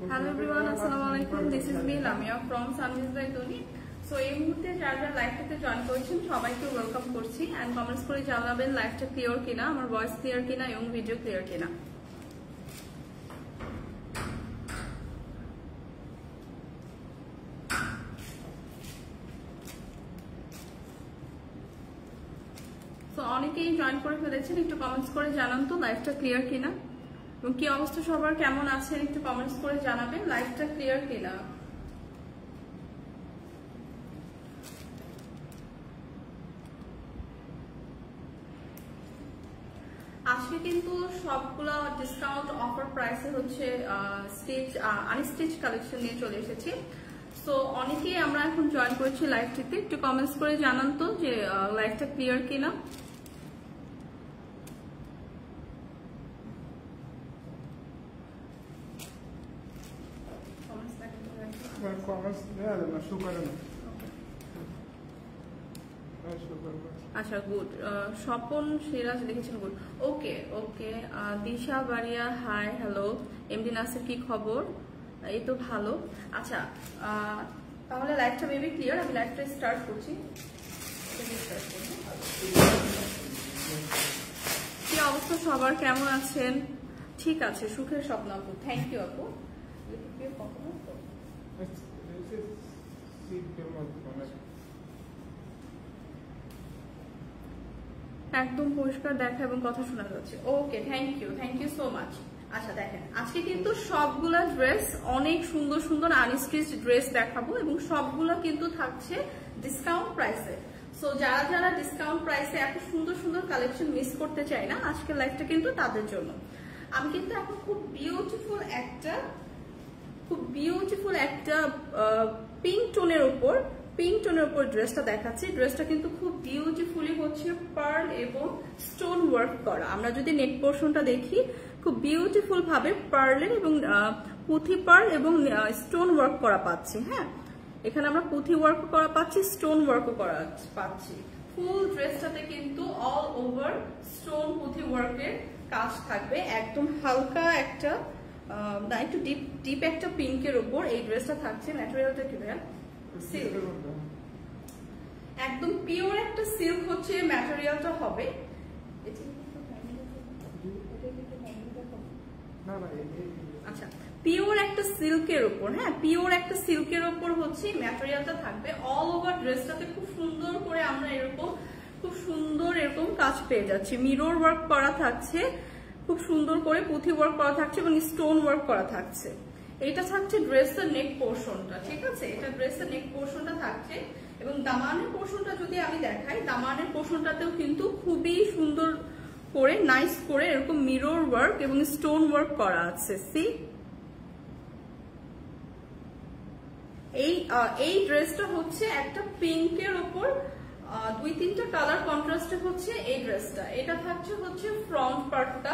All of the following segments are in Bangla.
Hello everyone, Assalamualaikum. This is me Lamia from Sunrise by Tony. So এই মুহূর্তে যারা লাইভটাতে জয়েন করেছেন সবাইকে ওয়েলকাম করছি এন্ড কমেন্টস করে জানাবেন লাইভটা ক্লিয়ার কিনা, আমার ভয়েস ক্লিয়ার কিনা এবং ভিডিও ক্লিয়ার কিনা। তো অনেকেই জয়েন করে ফেলেছেন, একটু কমেন্টস করে জানান তো লাইভটা ক্লিয়ার কিনা এবং কি অবস্থা সবার কেমন আছেন একটু কমেন্টস করে জানাবেন লাইভটা ক্লিয়ার কিনা। আজকে কিন্তু সবগুলো ডিসকাউন্ট অফার প্রাইসে হচ্ছে স্টিচ আনস্টিচ কালেকশন নিয়ে চলে এসেছি। সো অনেকেই আমরা এখন জয়েন করেছি লাইভটিতে, একটু কমেন্টস করে জানান তো যে লাইভটা ক্লিয়ার কিনা। আচ্ছা গুড, স্বপন সিরাজ লিখেছেন গুড। ওকে ওকে, দিশা বাড়িয়া হাই হ্যালো। এমডি নাসির কি খবর? এই তো ভালো। আচ্ছা তাহলে লাইভটা মেবি ক্লিয়ার, আমি লাইভটা স্টার্ট করছি। কি অবস্থা সবার, কেমন আছেন? ঠিক আছে, সুখের স্বপ্ন আপু, থ্যাংক ইউ আপু। একদম পরিষ্কার দেখা এবং কথা শোনা যাচ্ছে। ওকে, থ্যাংক ইউ সো মাচ। আচ্ছা দেখেন, আজকে কিন্তু সবগুলা ড্রেস অনেক সুন্দর সুন্দর আনস্টিচ ড্রেস দেখাবো এবং সবগুলো কিন্তু থাকছে ডিসকাউন্ট প্রাইসে। সো যারা যারা ডিসকাউন্ট প্রাইসে এত সুন্দর সুন্দর কালেকশন মিস করতে চাই না, আজকের লাইভটা কিন্তু তাদের জন্য। আমি কিন্তু এখন খুব বিউটিফুল একটা পিঙ্ক টোনের উপর ড্রেসটা দেখাচ্ছি। ড্রেসটা কিন্তু খুব বিউটিফুলি হচ্ছে পার্ল এবং স্টোন ওয়ার্ক করা। আমরা যদি নেক পোর্শনটা দেখি, খুব বিউটিফুল ভাবে পার্লের এবং পুঁথি পার্ল এবং স্টোন ওয়ার্ক করা পাচ্ছি। হ্যাঁ, এখানে আমরা পুঁথি ওয়ার্ক করা পাচ্ছি, স্টোন ওয়ার্কও করা পাচ্ছি। ফুল ড্রেসটাতে কিন্তু অল ওভার স্টোন পুঁথি ওয়ার্কের কাজ থাকবে। একদম হালকা একটা একটু ডিপ একটা পিঙ্কের উপর এই ড্রেসটা থাকছে। ম্যাটেরিয়ালটা কি ভাইয়া? সিল্ক, একদম পিওর একটা সিল্ক হচ্ছে ম্যাটেরিয়ালটা হবে। আচ্ছা, পিওর একটা সিল্কের উপর, হ্যাঁ পিওর একটা সিল্কের উপর হচ্ছে ম্যাটেরিয়ালটা থাকবে। অল ওভার ড্রেসটাতে খুব সুন্দর করে আমরা খুব সুন্দর এরকম কাজ পেয়ে যাচ্ছি। মিরর ওয়ার্ক করা থাকছে, খুব সুন্দর করে পুঁথি ওয়ার্ক করা থাকছে এবং স্টোন ওয়ার্ক করা থাকছে। এটা থাকছে ড্রেসের নেক পোর্শনটা, ঠিক আছে? এটা ড্রেসের নেক পোর্শনটা থাকছে এবং দামানের পোর্শনটা যদি আমি দেখাই, দামানের পোর্শনটাতেও কিন্তু খুবই সুন্দর করে নাইস করে এরকম মিরর ওয়ার্ক এবং স্টোন ওয়ার্ক করা আছে। সি, এই ড্রেসটা হচ্ছে একটা পিঙ্কের উপর 2-3টা কালার কন্ট্রাস্টে হচ্ছে এই ড্রেসটা। এটা থাকছে হচ্ছে ফ্রন্ট পার্টটা,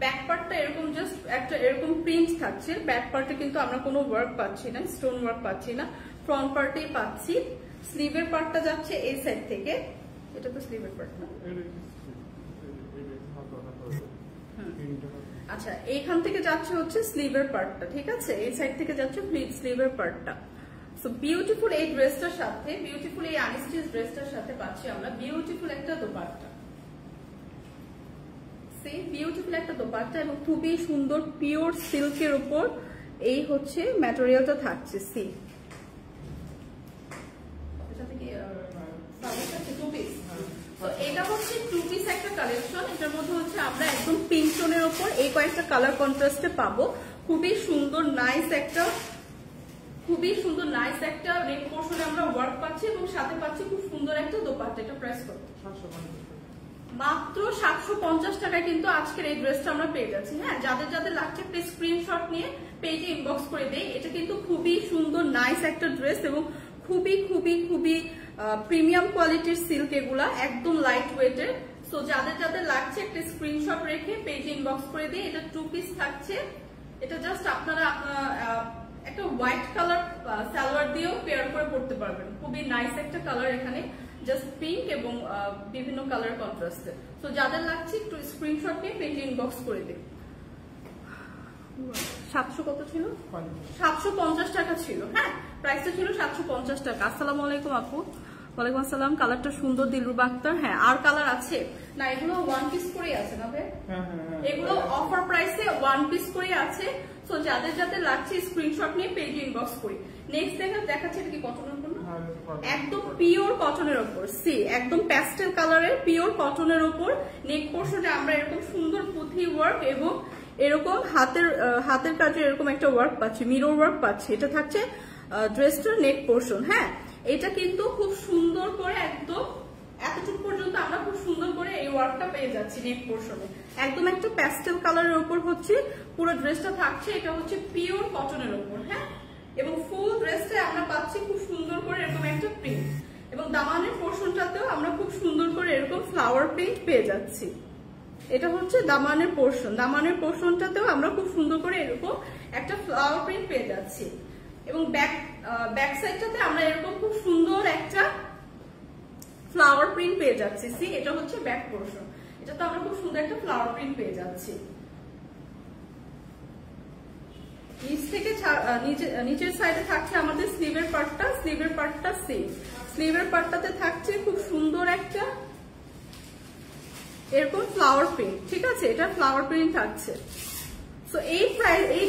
ব্যাক পার্টটা এরকম জাস্ট একটা এরকম প্রিন্ট থাকছে। ব্যাক পার্টে কিন্তু আমরা কোনো ওয়ার্ক পাচ্ছি না, স্টোন ওয়ার্ক পাচ্ছি না, ফ্রন্ট পার্টেই পাচ্ছি। স্লিভের পার্টটা যাচ্ছে এই সাইড থেকে, এটা তো স্লিভের পার্ট না। আচ্ছা, এইখান থেকে যাচ্ছে হচ্ছে স্লিভের পার্টটা, ঠিক আছে? এই সাইড থেকে যাচ্ছে স্লিভের পার্টটা। সো বিউটিফুল এই ড্রেসটার সাথে, বিউটিফুল এই আনস্টিচ ড্রেসটার সাথে পাচ্ছি আমরা বিউটিফুল একটা দোপাট্টা। বিউটিফুল একটা দোপাট্টা এবং খুবই সুন্দর পিওর সিল্কের উপর এই হচ্ছে ম্যাটেরিয়ালটা থাকছে। সি, এটা হচ্ছে টু পিস একটা কালেকশন। এটার মধ্যে হচ্ছে আমরা একদম পিঙ্ক টোনের উপর এই কয়েকটা কালার কন্ট্রাস্টে পাবো। খুবই সুন্দর নাইস একটা নেক পোর্শনে আমরা ওয়ার্ক পাচ্ছি এবং সাথে পাচ্ছি খুব সুন্দর একটা দোপাট্টা। এটা প্রাইস কত? মাত্র 750 টাকায় কিন্তু আজকের এই ড্রেসটা আমরা পেয়ে যাচ্ছি। হ্যাঁ, যাদের যাদের লাগছে প্লিজ স্ক্রিনশট নিয়ে পেজে ইনবক্স করে দেই। এটা কিন্তু খুবই সুন্দর নাইস একটা ড্রেস এবং খুবই খুবই খুবই প্রিমিয়াম কোয়ালিটির সিল্ক, এগুলা একদম লাইট ওয়েটের। সো যাদের যাদের লাগছে একটা স্ক্রিনশট রেখে পেজে ইনবক্স করে দিই। এটা 2 পিস থাকছে। এটা জাস্ট আপনারা একটা হোয়াইট কালার সালোয়ার দিয়েও পেয়ার করে পড়তে পারবেন। খুবই নাইস একটা কালার, এখানে জাস্ট পিঙ্ক এবং বিভিন্ন কালার কন্ট্রাস্টে। সো যাদের লাগছে একটু স্ক্রিনশট নিয়ে পেজে ইনবক্স করে দিন। 700 কত ছিল, 750 টাকা ছিল। হ্যাঁ, প্রাইসটা ছিল 750 টাকা। আসসালামু আলাইকুম আপু। ওয়ালাইকুম আসসালাম। কালারটা সুন্দর, দিলরুবা আক্তার। হ্যাঁ, আর কালার আছে না? এগুলো ওয়ান পিস করে আছে না ভাই? এগুলো অফার প্রাইসে ওয়ান পিস করে আছে। সো যাদের যাদের লাগছে স্ক্রিনশট নিয়ে পেজে ইনবক্স করি। নেক্সট দেখাচ্ছে এটা কি কটনের উপর, একদম পিওর কটনের উপর। সি একদম প্যাস্টেল কালারের পিওর কটনের উপর। নেক পোর্শনে আমরা এরকম সুন্দর পুঁথি ওয়ার্ক এবং এরকম হাতের কাজে এরকম একটা ওয়ার্ক পাচ্ছি, মিরর ওয়ার্ক পাচ্ছি। এটা থাকছে ড্রেসটার নেক পোর্শন। হ্যাঁ, এটা কিন্তু খুব সুন্দর করে একদম এতটুকু পর্যন্ত আমরা খুব সুন্দর করে এই ওয়ার্কটা পেয়ে যাচ্ছি নেক পোর্শনে। একদম একটা প্যাস্টেল কালারের উপর হচ্ছে পুরো ড্রেসটা থাকছে। এটা হচ্ছে পিওর কটনের উপর। হ্যাঁ, এবং ফুল ড্রেসটা আমরা পাচ্ছি খুব সুন্দর করে এরকম একটা প্রিন্ট, এবং দামানের পোর্শনটাতেও আমরা খুব সুন্দর করে এরকম ফ্লাওয়ার প্রিন্ট পেয়ে যাচ্ছি। এটা হচ্ছে দামানের পোর্শন। দামানের পোর্শনটাতেও আমরা খুব সুন্দর করে এরকম একটা ফ্লাওয়ার প্রিন্ট পেয়ে যাচ্ছি, এবং ব্যাক সাইডটাতে আমরা এরকম খুব সুন্দর একটা ফ্লাওয়ার প্রিন্ট পেয়ে যাচ্ছি। সি এটা হচ্ছে ব্যাক পোর্শন, এটাতে আমরা খুব সুন্দর একটা ফ্লাওয়ার প্রিন্ট পেয়ে যাচ্ছি। নিচ থেকে নিচের সাইডে থাকছে আমাদের স্লিভের পার্টটা। স্লিভের পার্টটা সেম, স্লিভের পার্টটাতে থাকছে খুব সুন্দর একটা এরকম ফ্লাওয়ার প্রিন্ট। ঠিক আছে, এটা ফ্লাওয়ার প্রিন্ট থাকছে। সো এই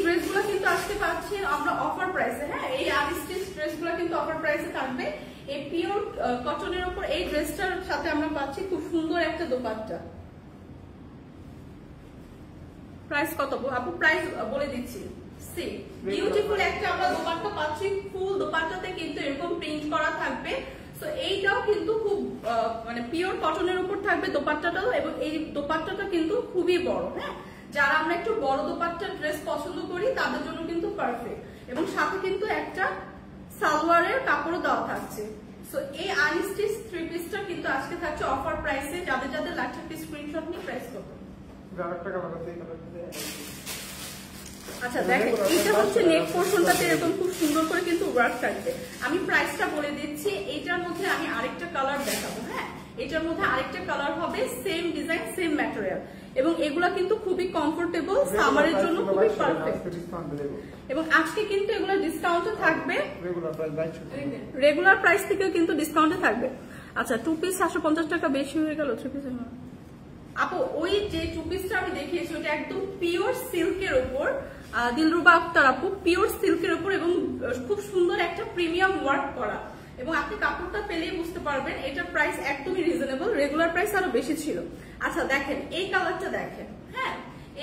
ড্রেসগুলো কিন্তু আজকে পাচ্ছি আমরা অফার প্রাইসে। হ্যাঁ, এই আনস্টিচ ড্রেসগুলো কিন্তু অফার প্রাইসে থাকবে। এই পিওর কটনের উপর এই ড্রেসটার সাথে আমরা পাচ্ছি খুব সুন্দর একটা দোপাট্টা। প্রাইস কত আপু? প্রাইস বলে দিচ্ছি। সি বিউটিফুল একটা আমরা দোপাট্টা পাচ্ছি। ফুল দোপাট্টাতে কিন্তু এরকম প্রিন্ট করা থাকবে। সো এইটাও কিন্তু খুব মানে পিওর কটনের উপর থাকবে দোপাট্টাটাও, এবং এই দোপাট্টাটা কিন্তু খুবই বড়। হ্যাঁ, যারা আমরা একটু বড় দোপাট্টার ড্রেস পছন্দ করি তাদের জন্য কিন্তু পারফেক্ট, এবং সাথে কিন্তু একটা সালোয়ারের কাপড়ও দেওয়া থাকছে। সো এই আনস্টিচ থ্রি পিসটা কিন্তু আজকে থাকছে অফার প্রাইসে। যাদের যাদের লাগছে একটি স্ক্রিনশট নিয়ে প্রাইস কত? আচ্ছা দেখেন, এটা হচ্ছে নেক পোর্শনটাতে এরকম খুব সুন্দর করে কিন্তু ওয়ার্ক থাকবে। আমি প্রাইসটা বলে দিচ্ছি। এটার মধ্যে আমি আরেকটা কালার দেখাবো। হ্যাঁ, এটার মধ্যে আরেকটা কালার হবে, সেম ডিজাইন সেম ম্যাটেরিয়াল, এবং এগুলা কিন্তু খুবই কমফোর্টেবল, সামারের জন্য খুবই পারফেক্ট। এবং আজকে কিন্তু এগুলো ডিসকাউন্টে থাকবে, রেগুলার প্রাইস থেকেও কিন্তু ডিসকাউন্টে থাকবে। আচ্ছা, 2 পিস 750 টাকা বেশি হয়ে গেল। 3 পিস আপু, ওই যে 2 পিসটা আমি দেখিয়েছি ওটা একদম পিওর সিল্কের উপর। দিলরুবা আক্তার আপু, পিওর সিল্কের উপর এবং খুব সুন্দর একটা প্রিমিয়াম ওয়ার্ক করা, এবং আপনি কাপড়টা পেলেই বুঝতে পারবেন এটার প্রাইস একদমই রিজনেবল। রেগুলার প্রাইস আরো বেশি ছিল। আচ্ছা দেখেন, এই কালারটা দেখেন। হ্যাঁ,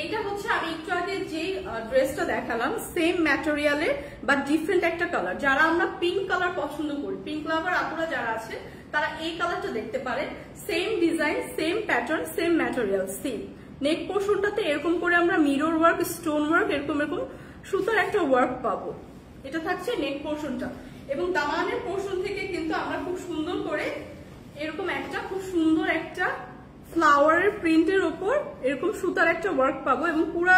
এইটা হচ্ছে আমি একটু আগে যে ড্রেসটা দেখালাম, সেম ম্যাটেরিয়ালের বাট ডিফারেন্ট একটা কালার। যারা আমরা পিঙ্ক কালার পছন্দ করি, পিঙ্ক লাভার আপুরা যারা আছে তারা এই কালারটা দেখতে পারেন। Same design, same pattern, same material, same neck পোর্শনটাতে এরকম করে আমরা মিরর ওয়ার্ক, স্টোন ওয়ার্ক, এরকম এরকম সুতার একটা ওয়ার্ক পাবো। এটা থাকছে নেক পোর্শনটা, এবং দামানের পোর্শন থেকে কিন্তু আমরা খুব সুন্দর করে এরকম একটা খুব সুন্দর একটা ফ্লাওয়ারের প্রিন্টের উপর এরকম সুতার একটা ওয়ার্ক পাবো, এবং পুরা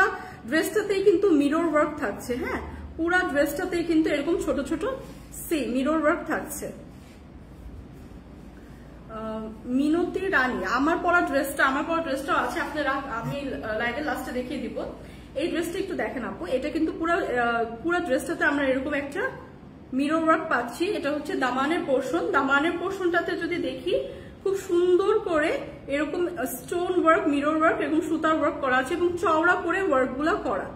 ড্রেসটাতেই কিন্তু মিরর ওয়ার্ক থাকছে। হ্যাঁ, পুরা ড্রেসটাতেই কিন্তু এরকম ছোট ছোট মিরর ওয়ার্ক থাকছে। মিনতি রানী, আমার পরা ড্রেসটাও আছে আপনারা, আমি লাইভের লাস্টে দেখিয়ে দিব। এই ড্রেসটা একটু দেখেন আপু, এটা কিন্তু পুরো ড্রেসটাতে আমরা এরকম একটা মিরর ওয়ার্ক পাচ্ছি। এটা হচ্ছে দামানের পোর্শন। দামানের পোর্শনটাতে যদি দেখি খুব সুন্দর করে এরকম স্টোন ওয়ার্ক, মিরর ওয়ার্ক এবং সুতার ওয়ার্ক করা আছে, এবং চওড়া করে ওয়ার্কগুলো করা।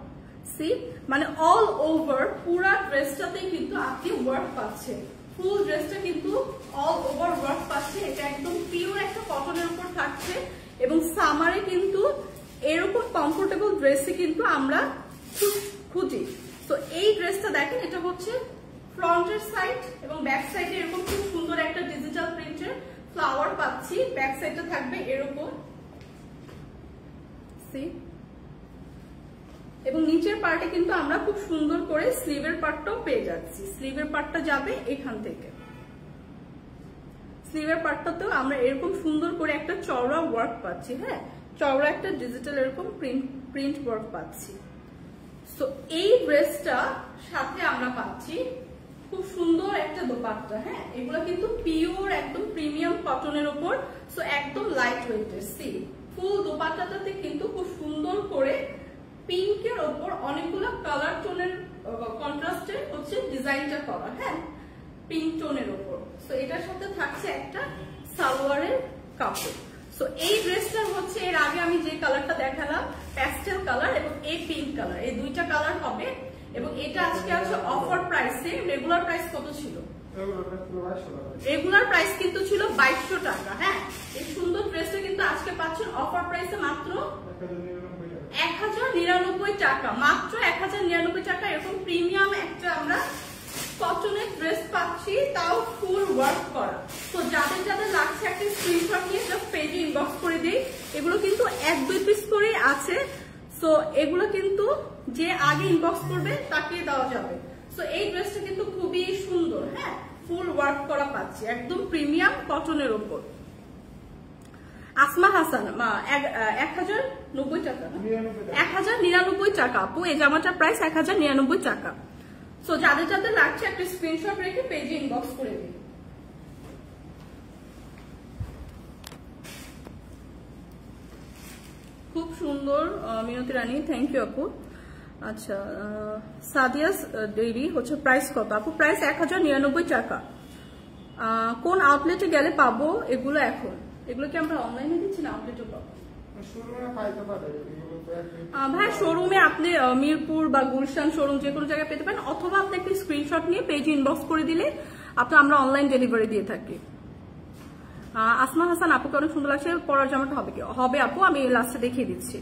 সি মানে অল ওভার পুরা ড্রেসটাতেই কিন্তু আপনি ওয়ার্ক পাচ্ছেন। ফুল ড্রেসটা কিন্তু অল ওভার ওয়ার্ক পাচ্ছে। এটা একদম পিওর একটা কটনের উপর থাকছে, এবং সামারে কিন্তু এরকম কমফোর্টেবল ড্রেসে কিন্তু আমরা খুঁজি। তো এই ড্রেসটা দেখেন, এটা হচ্ছে ফ্রন্টের সাইড, এবং ব্যাক সাইডে এরকম খুব সুন্দর একটা ডিজিটাল প্রিন্টের ফ্লাওয়ার পাচ্ছি। ব্যাক সাইডটা থাকবে এরকম, এবং নিচের পার্টে কিন্তু আমরা খুব সুন্দর করে স্লিভের পার্টটাও পেয়ে যাচ্ছি। স্লিভের পার্টটা যাবে এখান থেকে, স্লিভের পার্টটাতেও আমরা এরকম সুন্দর করে একটা চওড়া ওয়ার্ক পাচ্ছি। হ্যাঁ, চওড়া একটা ডিজিটাল এরকম প্রিন্ট ওয়ার্ক পাচ্ছি। তো এই ড্রেসটা সাথে আমরা পাচ্ছি খুব সুন্দর একটা দোপাট্টা। হ্যাঁ, এগুলো কিন্তু পিওর একদম প্রিমিয়াম কটনের উপর, সো একদম লাইট ওয়েটের। সি ফুল দোপাট্টাটাতে কিন্তু খুব সুন্দর করে পিঙ্কের ওপর অনেকগুলো কালার টোনের কন্ট্রাস্টে হচ্ছে ডিজাইনটা করা, হ্যাঁ, পিঙ্ক টোনের ওপর। সো এটার সাথে থাকছে একটা সালোয়ারের কাপড়। সো এই ড্রেসটার হচ্ছে এর আগে আমি যে কালারটা দেখালাম প্যাস্টেল কালার এবং এই পিঙ্ক কালার, এই দুইটা কালার হবে। এবং এটা আজকে আছে অফার প্রাইসে। রেগুলার প্রাইস কত ছিল? রেগুলার প্রাইস কিন্তু ছিল 2200 টাকা। হ্যাঁ, এই সুন্দর ড্রেসটা কিন্তু আজকে পাচ্ছেন অফার প্রাইসে মাত্র 1099 টাকা, মাত্র 1099 টাকা। এরকম প্রিমিয়াম একটা আমরা কটনের ড্রেস পাচ্ছি, তাও ফুল ওয়ার্ক করা। তো যাদের যাদের লাগছে একটা স্ক্রিনশট নিয়ে জাস্ট পেজে ইনবক্স করে দিই। এগুলো কিন্তু 1-2 পিস করে আছে। সো এগুলো কিন্তু যে আগে ইনবক্স করবে তাকে দেওয়া যাবে। সো এই ড্রেসটা কিন্তু খুবই সুন্দর, হ্যাঁ, ফুল ওয়ার্ক করা পাচ্ছি একদম প্রিমিয়াম কটনের উপর। আসমা হাসান 1090 টাকা, 1099 টাকা আপু। এই জামাটার প্রাইস 1099 টাকা। সো যাদের যাদের লাগছে একটা স্ক্রিনশট রেখে পেজে ইনবক্স করে দিন। খুব সুন্দর মিনতি রানী, থ্যাংক ইউ আপু। আচ্ছা, সাদিয়াস ডেইরি হচ্ছে প্রাইস কত আপু? প্রাইস 1099 টাকা। কোন আউটলেটে গেলে পাবো এগুলো? এখন এগুলো কি আমরা অনলাইনে দিচ্ছি না আউটলেটে পাবো? ভাই শোরুমে আপনি মিরপুর বা গুলশান শোরুম যে কোনো জায়গায় পেতে পারেন, অথবা আপনি একটা স্ক্রিনশট নিয়ে পেজে ইনবক্স করে দিলে আমরা অনলাইন ডেলিভারি দিয়ে থাকি। আসমা হাসান আপুকে অনেক সুন্দর লাগছে। পরার জামাটা হবে কি? হবে আপু, আমি লাস্টে দেখিয়ে দিচ্ছি।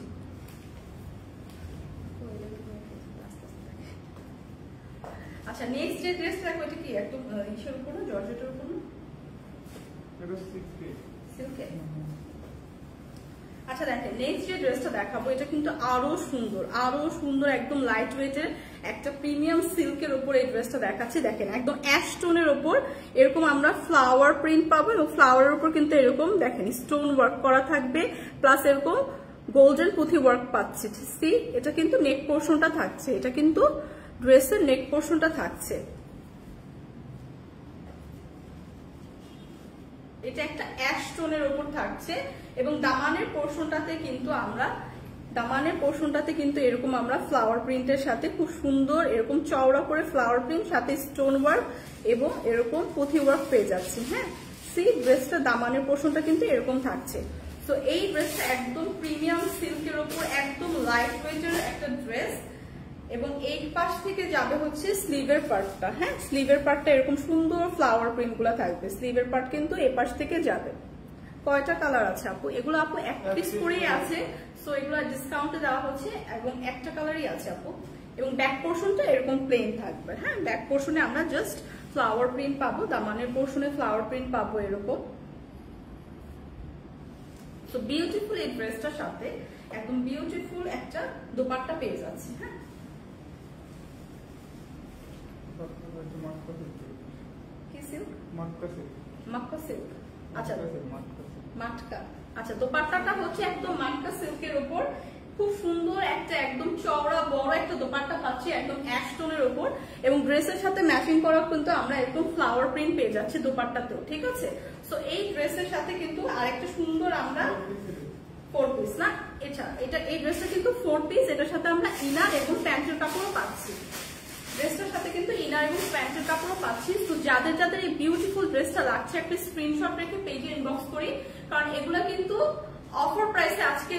আচ্ছা, নেক্সট যে ড্রেসটা রাখবো এটা কি একদম ইসের উপর না, জর্জেটের উপর না? এটা সিল্কে। আচ্ছা দেখেন, নেক্সট যে ড্রেসটা দেখাবো এটা কিন্তু আরো সুন্দর একদম লাইট ওয়েটের একটা প্রিমিয়াম সিল্কের উপর এই ড্রেসটা দেখাচ্ছি। দেখেন একদম অ্যাশ টোনের উপর এরকম আমরা ফ্লাওয়ার প্রিন্ট পাবো, এবং ফ্লাওয়ারের উপর কিন্তু এরকম দেখেন স্টোন ওয়ার্ক করা থাকবে, প্লাস এরকম গোল্ডেন পুঁথি ওয়ার্ক পাচ্ছি। সি, এটা কিন্তু নেক পোর্শনটা থাকছে, এটা কিন্তু ড্রেসের নেক পোর্শনটা থাকছে। এটা একটা অ্যাশ টোনের উপর থাকছে, এবং দামানের পোর্শনটাতে কিন্তু এরকম আমরা ফ্লাওয়ার প্রিন্টের সাথে খুব সুন্দর এরকম চওড়া করে ফ্লাওয়ার প্রিন্ট সাথে স্টোন ওয়ার্ক এবং এরকম পুঁথি ওয়ার্ক পেয়ে যাচ্ছি। হ্যাঁ, সি, ড্রেসটা দামানের পোর্শনটা কিন্তু এরকম থাকছে। তো এই ড্রেসটা একদম প্রিমিয়াম সিল্কের উপর একদম লাইট ওয়েটের একটা ড্রেস, এবং এই পাশ থেকে যাবে হচ্ছে স্লিভের পার্টটা। হ্যাঁ, স্লিভের পার্টটা এরকম সুন্দর ফ্লাওয়ার প্রিন্ট গুলা থাকবে। স্লিভের পার্ট কিন্তু এই পাশ থেকে যাবে। কয়টা কালার আছে আপু? এগুলো আপু এক পিস করেই আছে, সো এগুলো ডিসকাউন্টে দেওয়া হচ্ছে, এবং একটা কালারই আছে আপু। এবং ব্যাক পোর্শনটা এরকম প্লেন থাকবে। হ্যাঁ, ব্যাক পোর্শনে আমরা জাস্ট ফ্লাওয়ার প্রিন্ট পাবো, দামানের পোর্শনে ফ্লাওয়ার প্রিন্ট পাবো এরকম। তো বিউটিফুল এই ড্রেসটার সাথে একদম বিউটিফুল একটা দোপাট্টা পেয়ে যাচ্ছে। হ্যাঁ, মাটকা সিল্ক। আচ্ছা, মাটকা। আচ্ছা, দোপাট্টাটা হচ্ছে একদম মাটকা সিল্কের উপর খুব সুন্দর একটা একদম চওড়া বড় একটা দোপাট্টা পাচ্ছি একদম অ্যাশ টোনের উপর, এবং ড্রেসের সাথে ম্যাচিং করা কিন্তু আমরা একদম ফ্লাওয়ার প্রিন্ট পেয়ে যাচ্ছি দোপাট্টাতেও। ঠিক আছে, সো এই ড্রেসের সাথে কিন্তু আরেকটা সুন্দর আমরা 4 পিস না, এটা এই ড্রেসটা কিন্তু 4 পিস। এটার সাথে আমরা ইনার এবং প্যান্টের কাপড়ও পাচ্ছি। ড্রেসটার সাথে কিন্তু ইনার এবং প্যান্টের কাপড়ও পাচ্ছি। তো যাদের যাদের এই বিউটিফুল ড্রেসটা লাগছে একটা স্ক্রিনশট রেখে পেজে ইনবক্স করি, কারণ এগুলা কিন্তু অফার প্রাইসে আজকে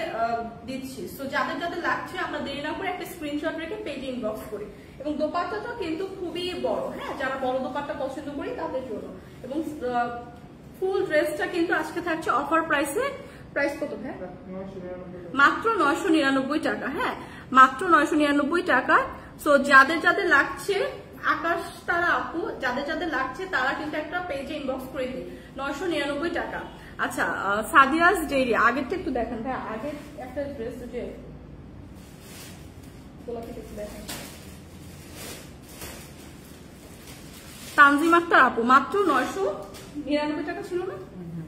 দিচ্ছি। সো যাদের যাদের লাগছে আমরা দেরি না করে একটা স্ক্রিনশট রেখে পেজে ইনবক্স করি। এবং দোপাট্টাটা কিন্তু খুবই বড়, হ্যাঁ, যারা বড় দোপাট্টা পছন্দ করি তাদের জন্য। এবং ফুল ড্রেসটা কিন্তু আজকে থাকছে অফার প্রাইসে। প্রাইস কত ভাই? মাত্র 999 টাকা। হ্যাঁ, মাত্র 999 টাকা। সো যাদের যাদের লাগছে আকাশ তারা আপু, যাদের যাদের লাগছে তারা কিন্তু একটা পেজে ইনবক্স করে দিই। 999 টাকা। আচ্ছা, সাদিয়াস ডেইরি আগেরটা একটু দেখেন ভাই, আগের একটা ড্রেস যে তানজিম আক্তার আপু মাত্র 999 টাকা ছিল না?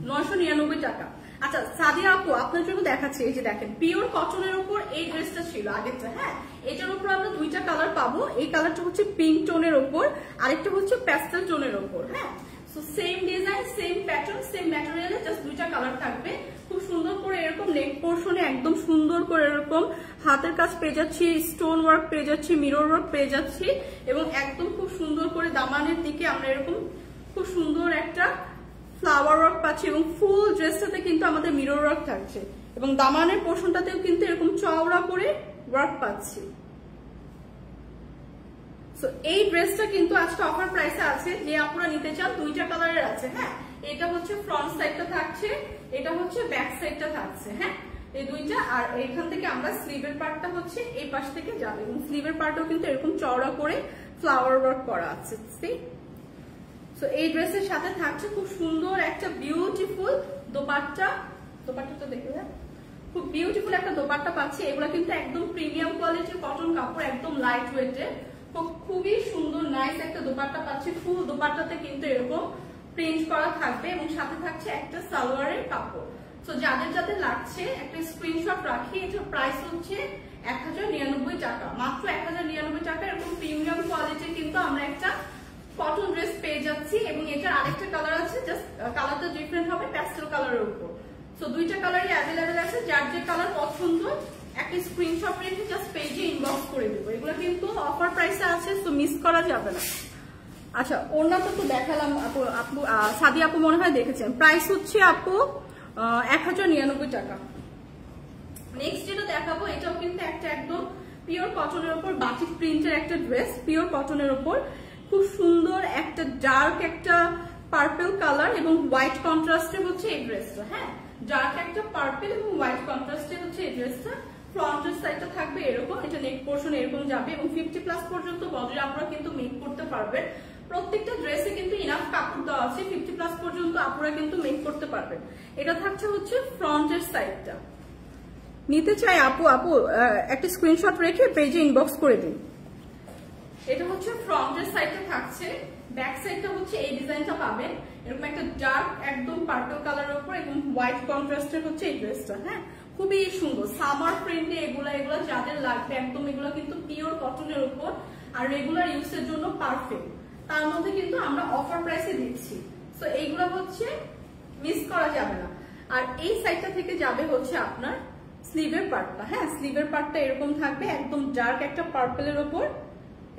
999 টাকা। আচ্ছা সাদিয়া আপু আপনার জন্য দেখাচ্ছি, এই যে দেখেন পিওর কটনের উপর এই ড্রেসটা ছিল আগেরটা। হ্যাঁ, এটার উপর আমরা দুইটা কালার পাবো। এই কালারটা হচ্ছে পিঙ্ক টোনের উপর, আরেকটা হচ্ছে প্যাস্টেল টোনের উপর। হ্যাঁ, so same design, same pattern, same ম্যাটেরিয়ালে জাস্ট দুইটা কালার থাকবে। খুব সুন্দর করে এরকম নেক পোর্শনে একদম সুন্দর করে এরকম হাতের কাজ পেয়ে যাচ্ছি, স্টোন ওয়ার্ক পেয়ে যাচ্ছি, মিরর ওয়ার্ক পেয়ে যাচ্ছি, এবং একদম খুব সুন্দর করে দামানের দিকে আমরা এরকম খুব সুন্দর একটা ফ্লাওয়ার ওয়ার্ক পাচ্ছি, এবং ফুল ড্রেসটাতে কিন্তু আমাদের মিরর ওয়ার্ক থাকছে, এবং দামানের পোর্শনটাতেও কিন্তু এরকম চওড়া করে ওয়ার্ক পাচ্ছি। সো এই ড্রেসটা কিন্তু আজকে অফার প্রাইসে আছে, যে আপনারা নিতে চান দুইটা কালারের আছে। হ্যাঁ, এটা হচ্ছে ফ্রন্ট সাইডটা থাকছে, এটা হচ্ছে ব্যাক সাইডটা থাকছে। হ্যাঁ, এই দুইটা। আর এখান থেকে আমরা স্লিভের পার্টটা হচ্ছে এই পাশ থেকে যাবে, এবং স্লিভের পার্টও কিন্তু এরকম চওড়া করে ফ্লাওয়ার ওয়ার্ক করা আছে। সো এই ড্রেসের সাথে থাকছে খুব সুন্দর একটা বিউটিফুল দোপাট্টা। দোপাট্টাটা দেখে যান, খুব বিউটিফুল একটা দোপাট্টা পাচ্ছি। এগুলো কিন্তু একদম প্রিমিয়াম কোয়ালিটির কটন কাপড়, একদম লাইট ওয়েটের, খুবই সুন্দর নাইস একটা দোপাট্টা পাচ্ছি। ফুল দোপাট্টাতে কিন্তু এরকম প্রিন্ট করা থাকবে, এবং সাথে থাকছে একটা সালোয়ারের কাপড়। তো যাদের যাদের লাগছে একটা স্ক্রিনশট রাখি। এটার প্রাইস হচ্ছে 1099 টাকা, মাত্র 1099 টাকা। এরকম প্রিমিয়াম কোয়ালিটির কিন্তু আমরা একটা কটন ড্রেস পেয়ে যাচ্ছি, এবং এটার আরেকটা কালার আছে, জাস্ট কালারটা ডিফারেন্ট হবে প্যাস্টেল কালারের উপর। সো দুইটা কালারই অ্যাভেলেবেল আছে, যার যে কালার পছন্দ একটা স্ক্রিনশট রেখে জাস্ট পেজে ইনবক্স করে দেবো। এগুলো কিন্তু অফার প্রাইসে আছে, সো মিস করা যাবে না। আচ্ছা, ওড়নাটা তো দেখালাম আপু, সাদি আপু মনে হয় দেখেছেন। প্রাইস হচ্ছে আপু 1099 টাকা। নেক্সট যেটা দেখাবো, এটাও কিন্তু একটা একদম পিওর কটনের উপর বাটিক প্রিন্টের একটা ড্রেস, পিওর কটনের উপর খুব সুন্দর একটা ডার্ক একটা পার্পল কালার এবং হোয়াইট কন্ট্রাস্টের হচ্ছে এই ড্রেসটা। হ্যাঁ, ডার্ক একটা পার্পল এবং হোয়াইট কন্ট্রাস্টের হচ্ছে এই ড্রেসটা। ফ্রন্টের সাইডটা থাকবে এরকম, এটা নেক পোর্শন এরকম যাবে, এবং 50+ পর্যন্ত বডির আপনারা কিন্তু মেক করতে পারবেন। প্রত্যেকটা ড্রেসে কিন্তু ইনাফ কাপড় দেওয়া আছে, 50+ পর্যন্ত আপনারা কিন্তু মেক করতে পারবেন। এটা থাকছে হচ্ছে ফ্রন্টের সাইডটা। নিতে চাই আপু একটা স্ক্রিনশট রেখে পেজে ইনবক্স করে দিন। এটা হচ্ছে ফ্রন্টের সাইডটা থাকছে, ব্যাক সাইডটা হচ্ছে এই ডিজাইনটা পাবেন, এরকম একটা ডার্ক একদম পার্পল কালারের উপর এবং হোয়াইট কন্ট্রাস্টের হচ্ছে এই ড্রেসটা। হ্যাঁ, খুবই সুন্দর সামার প্রিন্টে এগুলা যাদের লাগবে একদম, এগুলো কিন্তু পিওর কটনের উপর আর রেগুলার ইউজের জন্য পারফেক্ট। তার মধ্যে কিন্তু আমরা অফার প্রাইসে দিচ্ছি, সো এইগুলো হচ্ছে মিস করা যাবে না। আর এই সাইডটা থেকে যাবে হচ্ছে আপনার স্লিভের পার্টটা। হ্যাঁ, স্লিভের পার্টটা এরকম থাকবে একদম ডার্ক একটা পার্পলের উপর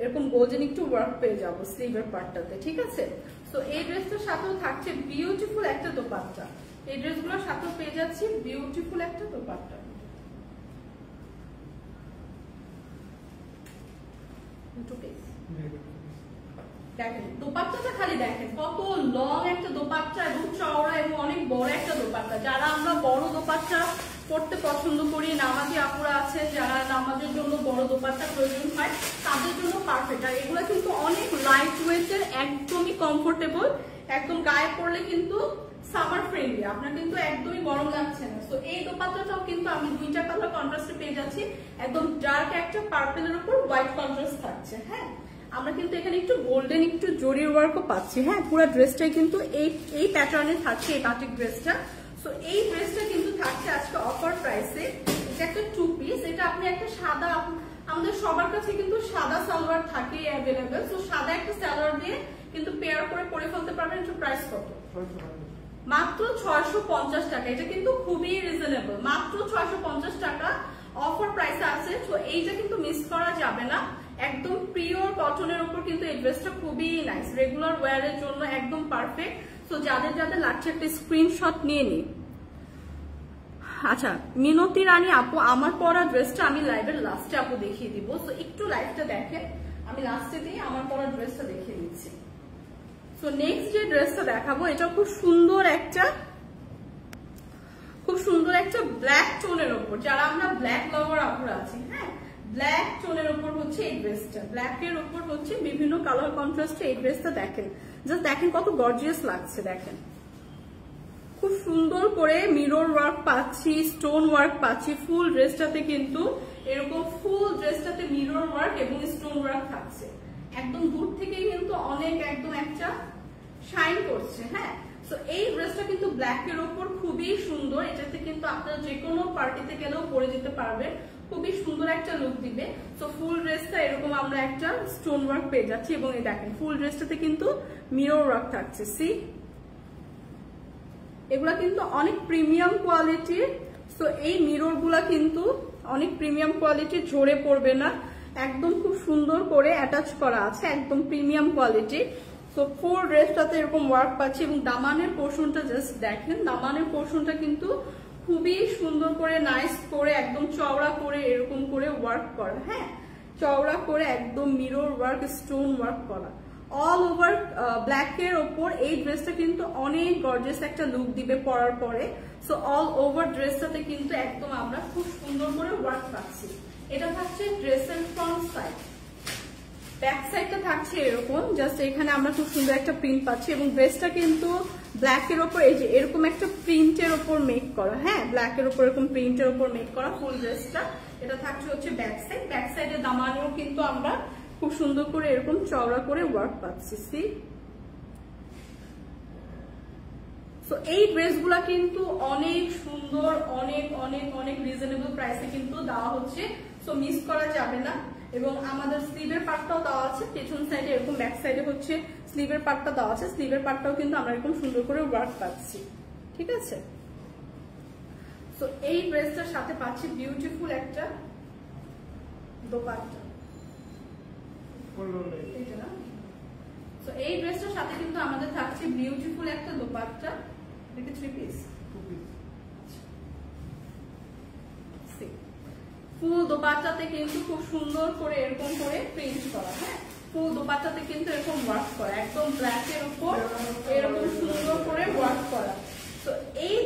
এরকম গোল্ডেন একটু ওয়ার্ক পেয়ে যাবো স্লিভের পার্টটাতে। ঠিক আছে, সো এই ড্রেসটার সাথেও থাকছে বিউটিফুল একটা দোপাট্টা। এই ড্রেসগুলোর সাথেও পেয়ে যাচ্ছি বিউটিফুল একটা দোপাট্টা। দেখেন দোপাট্টাটা খালি দেখেন, কত লং একটা দোপাট্টা এবং চওড়া এবং অনেক বড় একটা দোপাট্টা। যারা আমরা বড় দোপাট্টা পড়তে পছন্দ করি, নামাজি আপুরা আছেন যারা নামাজের জন্য বড় দোপাট্টা প্রয়োজন হয়, তাদের জন্য পারফেক্ট। আর এগুলো কিন্তু অনেক লাইট ওয়েটের, একদমই কমফোর্টেবল, একদম গায়ে পড়লে কিন্তু সামার ফ্রেন্ডলি, আপনার কিন্তু একদমই গরম লাগছে না। তো এই দোপাট্টাটাও কিন্তু আমি দুইটা কালার কন্ট্রাস্টে পেয়ে যাচ্ছি, একদম ডার্ক একটা পার্পলের উপর হোয়াইট কন্ট্রাস্ট থাকছে। হ্যাঁ, আমরা কিন্তু এখানে একটু গোল্ডেন একটু জরি ওয়ার্কও পাচ্ছি। হ্যাঁ, পুরো ড্রেসটাই কিন্তু এই প্যাটার্নে থাকছে, এই বাটিক ড্রেসটা। সো এই ড্রেসটা কিন্তু থাকছে আজকে অফার প্রাইসে। এটা একটা 2 পিস, এটা আপনি একটা সাদা, আমাদের সবার কাছে কিন্তু সাদা সালোয়ার থাকে অ্যাভেলেবেল, সো সাদা একটা সালোয়ার দিয়ে কিন্তু পেয়ার করে পরে ফেলতে পারবেন। এটা প্রাইস কত? মাত্র 650 টাকা। এটা কিন্তু খুবই রিজনেবল, মাত্র 650 টাকা অফার প্রাইসে আছে। তো এইটা কিন্তু মিস করা যাবে না, একদম পিওর কটনের উপর কিন্তু এই ড্রেসটা খুবই নাইস, রেগুলার ওয়্যারের জন্য একদম পারফেক্ট। তো যাদের যাদের লাগছে একটা স্ক্রিনশট নিয়ে নিই। আচ্ছা, মিনতি রানী আপু, আমার পরা ড্রেসটা আমি লাইভের লাস্টে আপু দেখিয়ে দিব, তো একটু লাইভটা দেখেন, আমি লাস্টে দিয়ে আমার পরা ড্রেসটা দেখিয়ে দিচ্ছি। সো নেক্সট যে ড্রেসটা দেখাবো, এটা খুব সুন্দর একটা ব্ল্যাক টোনের উপর, যারা আমরা ব্ল্যাক লাভার আপুরা আছি। হ্যাঁ, ব্ল্যাক টোনের উপর হচ্ছে এই ড্রেসটা, ব্ল্যাকের উপর হচ্ছে বিভিন্ন কালার কন্ট্রাস্টে এই ড্রেসটা। দেখেন, জাস্ট দেখেন কত গর্জিয়াস লাগছে। দেখেন খুব সুন্দর করে মিরর ওয়ার্ক পাচ্ছি, স্টোন ওয়ার্ক পাচ্ছি ফুল ড্রেসটাতে, কিন্তু এরকম ফুল ড্রেসটাতে মিরর ওয়ার্ক এবং স্টোন ওয়ার্ক থাকছে, একদম দূর থেকে কিন্তু অনেক একদম একটা শাইন করছে। হ্যাঁ, তো এই ড্রেসটা কিন্তু ব্ল্যাকের উপর খুবই সুন্দর, এটাতে কিন্তু আপনারা যে কোনো পার্টিতে গেলেও পরে যেতে পারবেন, খুবই সুন্দর একটা লুক দিবে। তো ফুল ড্রেসটা এরকম আমরা একটা স্টোন ওয়ার্ক পেয়ে যাচ্ছি এবং এই দেখেন ফুল ড্রেসটাতে কিন্তু মিরর ওয়ার্ক থাকছে। সি এগুলা কিন্তু অনেক প্রিমিয়াম কোয়ালিটির। তো এই মিরর গুলা কিন্তু অনেক প্রিমিয়াম কোয়ালিটির, ঝরে পড়বে না, একদম খুব সুন্দর করে অ্যাটাচ করা আছে, একদম প্রিমিয়াম কোয়ালিটি। তো ফুল ড্রেসটাতে এরকম ওয়ার্ক পাচ্ছি এবং দামানের পোর্শনটা জাস্ট দেখেন, দামানের পোর্শনটা কিন্তু খুবই সুন্দর করে নাইস করে একদম চওড়া করে এরকম করে ওয়ার্ক করা, হ্যাঁ চওড়া করে একদম মিরর ওয়ার্ক, স্টোন ওয়ার্ক করা অল ওভার ব্ল্যাকের ওপর। এই ড্রেসটা কিন্তু অনেক গর্জিয়াস একটা লুক দিবে পরার পরে। সো অল ওভার ড্রেসটাতে কিন্তু একদম আমরা খুব সুন্দর করে ওয়ার্ক পাচ্ছি। এটা থাকছে ড্রেসের ফ্রন্ট সাইড, ব্যাক সাইডটা থাকছে এরকম, জাস্ট এখানে আমরা খুব সুন্দর একটা প্রিন্ট পাচ্ছি এবং ড্রেসটা কিন্তু ব্ল্যাকের ওপর এই যে এরকম একটা প্রিন্টের ওপর মেক করা, হ্যাঁ ব্ল্যাকের ওপর এরকম প্রিন্টের ওপর মেক করা ফুল ড্রেসটা। এটা থাকছে হচ্ছে ব্যাক সাইড, ব্যাক সাইডের দামানেও কিন্তু আমরা খুব সুন্দর করে এরকম চওড়া করে ওয়ার্ক পাচ্ছি। সি তো এই ড্রেসগুলা কিন্তু অনেক সুন্দর, অনেক অনেক অনেক রিজনেবল প্রাইসে কিন্তু দেওয়া হচ্ছে, সো মিস করা যাবে না। এবং আমাদের স্লিভের পার্টটাও দেওয়া আছে, পেছন সাইডে এরকম ব্যাক সাইডে হচ্ছে স্লিভের পার্টটা দেওয়া আছে, স্লিভের পার্টটাও কিন্তু আমরা এরকম সুন্দর করে ওয়ার্ক পাচ্ছি, ঠিক আছে। তো এই ড্রেসটার সাথে পাচ্ছি বিউটিফুল একটা দোপাট্টা, তো এই ড্রেসটার সাথে কিন্তু আমাদের থাকছে বিউটিফুল একটা দোপাট্টা, এটা 3 পিস ফুল দোপাট্টাতে কিন্তু খুব সুন্দর করে এরকম করে প্রিন্ট করা, হ্যাঁ ফুল দোপাট্টাতে কিন্তু এরকম ওয়ার্ক করা, একদম ব্ল্যাকের উপর এরকম সুন্দর করে ওয়ার্ক করা। তো এই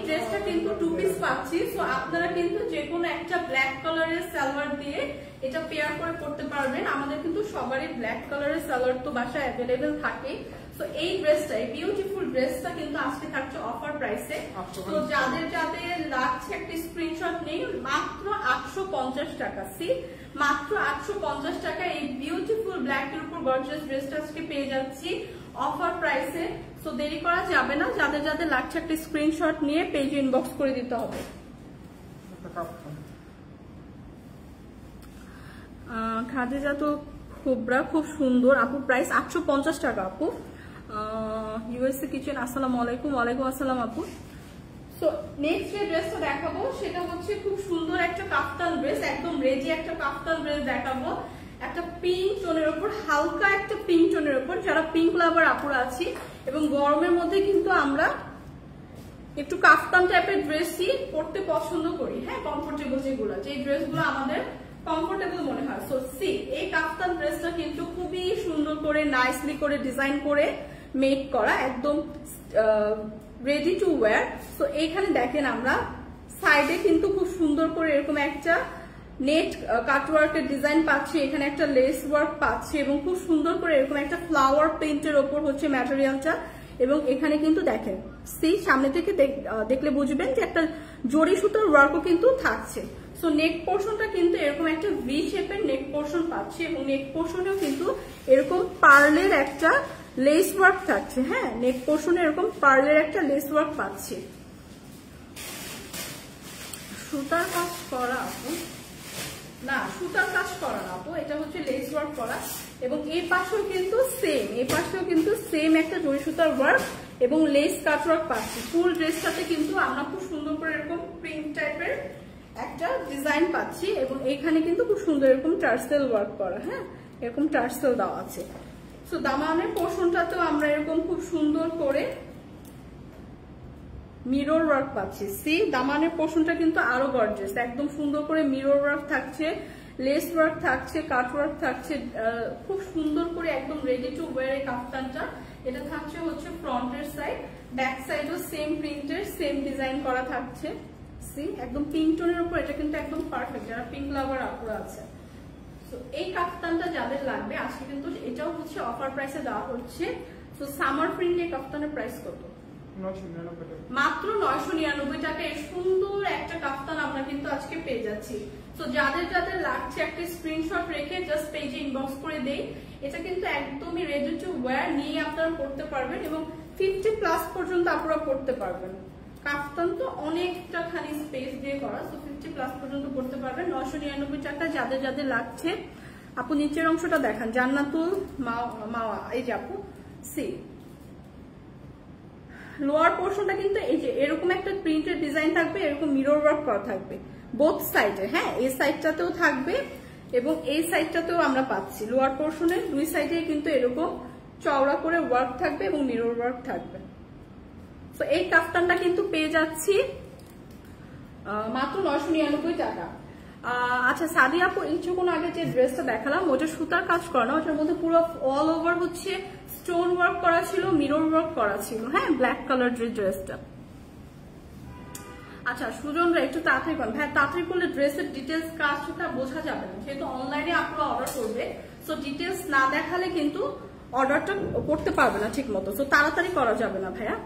ড্রেসটা কিন্তু 2 পিস পাচ্ছি। তো আপনারা কিন্তু যে কোনো একটা ব্ল্যাক কালারের সালোয়ার দিয়ে এটা পেয়ার করে পড়তে পারবেন। আমাদের কিন্তু সবারই ব্ল্যাক কালারের সালোয়ার তো বাসায় অ্যাভেলেবেল থাকে। তো এই ড্রেসটা, এই বিউটিফুল ড্রেসটা কিন্তু আজকে থাকছে অফার প্রাইসে। তো যাদের যাদের লাগছে একটা স্ক্রিনশট নেই, মাত্র 850 টাকা। সি মাত্র 850 টাকা এই বিউটিফুল ব্ল্যাক এর উপর গর্জিয়াস ড্রেসটা আজকে পেয়ে যাচ্ছি অফার প্রাইসে। তো দেরি করা যাবে না, যাদের যাদের লাগছে একটা স্ক্রিনশট নিয়ে পেজে ইনবক্স করে দিতে হবে। খাদিজা তো খুবরা খুব সুন্দর আপু, প্রাইস 850 টাকা আপু। ইউএসএ কিচেন আসসালামু আলাইকুম। ওয়ালাইকুম আসসালাম আপু। সো নেক্সট যে ড্রেসটা দেখাবো সেটা হচ্ছে খুব সুন্দর একটা কাফতান ড্রেস, একদম রেডি একটা কাফতান ড্রেস দেখাবো, একটা পিঙ্ক টোনের উপর, হালকা একটা পিঙ্ক টোনের উপর। যারা পিঙ্ক লাভার আপুরা আছি এবং গরমের মধ্যে কিন্তু আমরা একটু কাফতান টাইপের ড্রেসই পরতে পছন্দ করি, হ্যাঁ কমফোর্টেবল যেগুলো, যে ড্রেসগুলো আমাদের কমফোর্টেবল মনে হয়। সো সি এই কাফতান ড্রেসটা কিন্তু খুবই সুন্দর করে নাইসলি করে ডিজাইন করে মেক করা, একদম রেডি টু ওয়্যার। তো এইখানে দেখেন আমরা সাইডে কিন্তু খুব সুন্দর করে এরকম একটা নেট কাটওয়ার্কের ডিজাইন পাচ্ছি, এখানে একটা লেস ওয়ার্ক পাচ্ছি এবং খুব সুন্দর করে এরকম একটা ফ্লাওয়ার প্রিন্টের ওপর হচ্ছে ম্যাটেরিয়ালটা। এবং এখানে কিন্তু দেখেন সি সামনে থেকে দেখলে বুঝবেন যে একটা জরি সুতার ওয়ার্কও কিন্তু থাকছে। সো নেক পোর্শনটা কিন্তু এরকম একটা ভি শেপের নেক পোর্শন পাচ্ছি এবং নেক পোর্শনেও কিন্তু এরকম পার্লের একটা লেস ওয়ার্ক থাকছে, হ্যাঁ নেক পোর্শনে এরকম পার্লের একটা লেস ওয়ার্ক পাচ্ছি। সুতার কাজ করা আপু না, সুতার কাজ করা না আপু, এটা হচ্ছে লেস ওয়ার্ক করা। এবং এই পাশেও কিন্তু সেম, এই পাশেও কিন্তু সেম একটা জরি সুতার ওয়ার্ক এবং লেস কাট ওয়ার্ক পাচ্ছি। ফুল ড্রেসটাতে কিন্তু আমরা খুব সুন্দর করে এরকম প্রিন্ট টাইপের একটা ডিজাইন পাচ্ছি এবং এখানে কিন্তু খুব সুন্দর এরকম টার্সেল ওয়ার্ক করা, হ্যাঁ এরকম টার্সেল দেওয়া আছে। সো দামানের পোর্শনটাতেও আমরা এরকম খুব সুন্দর করে মিরর ওয়ার্ক পাচ্ছি। সি দামানের পোর্শনটা কিন্তু আরো গর্জিয়াস, একদম সুন্দর করে মিরর ওয়ার্ক থাকছে, লেস ওয়ার্ক থাকছে, কাট ওয়ার্ক থাকছে, খুব সুন্দর করে একদম রেডি টু ওয়্যার এই কাফতানটা। এটা থাকছে হচ্ছে ফ্রন্টের সাইড, ব্যাক সাইডও সেম প্রিন্টের সেম ডিজাইন করা থাকছে। সি একদম পিঙ্ক টোনের উপর, এটা কিন্তু একদম পারফেক্ট যারা পিঙ্ক লাভার আপুরা আছে। তো এই কাফতানটা যাদের লাগবে আজকে কিন্তু এটাও হচ্ছে অফার প্রাইসে দেওয়া হচ্ছে। তো সামার প্রিন্ট এই কাফতানের প্রাইস কত? মাত্র 999 টাকায় সুন্দর একটা কাফতান আমরা কিন্তু আজকে পেয়ে যাচ্ছি। তো যাদের যাদের লাগছে একটা স্ক্রিনশট রেখে জাস্ট পেজে ইনবক্স করে দেই। এটা কিন্তু একদমই রেডি টু ওয়্যার, নিয়ে আপনারা পড়তে পারবেন এবং 50+ পর্যন্ত আপনারা পড়তে পারবেন। কাফতান তো অনেকটা খালি স্পেস দিয়ে করা, তো 50+ পর্যন্ত পড়তে পারবেন। 999 টাকা যাদের যাদের লাগছে আপু নিচের অংশটা দেখান, জান্নাতুল মাওয়া, এই যে আপু সি। লোয়ার পোর্শনটা কিন্তু এই যে এরকম একটা প্রিন্টের ডিজাইন থাকবে, এরকম মিরর ওয়ার্ক করা থাকবে বোথ সাইডে। হ্যাঁ, এই সাইডটাতেও থাকবে এবং এই সাইডটাতেও আমরা পাচ্ছি। লোয়ার পোর্শনের দুই সাইডে কিন্তু এরকম চওড়া করে ওয়ার্ক থাকবে এবং মিরর ওয়ার্ক থাকবে। তো এই কাফতানটা কিন্তু পেয়ে যাচ্ছি মাত্র 999 টাকা। আচ্ছা সাদিয়া আপু, কিছুক্ষণ আগে যে ড্রেসটা দেখালাম ওটা সুতার কাজ করা না, ওটার মধ্যে পুরো অল ওভার হচ্ছে স্টোন ওয়ার্ক করা ছিল, মিরর ওয়ার্ক করা ছিল। হ্যাঁ, ব্ল্যাক কালার ড্রেসটা। আচ্ছা সুজনরা একটু তাড়াতাড়ি করেন ভাই, তাড়াতাড়ি করলে ড্রেসের ডিটেলস কাজটা বোঝা যাবে না, যেহেতু অনলাইনে আপনারা অর্ডার করবে। সো ডিটেলস না দেখালে কিন্তু অর্ডারটা করতে পারবে না ঠিক মতো, সো তাড়াতাড়ি করা যাবে না ভাইয়া।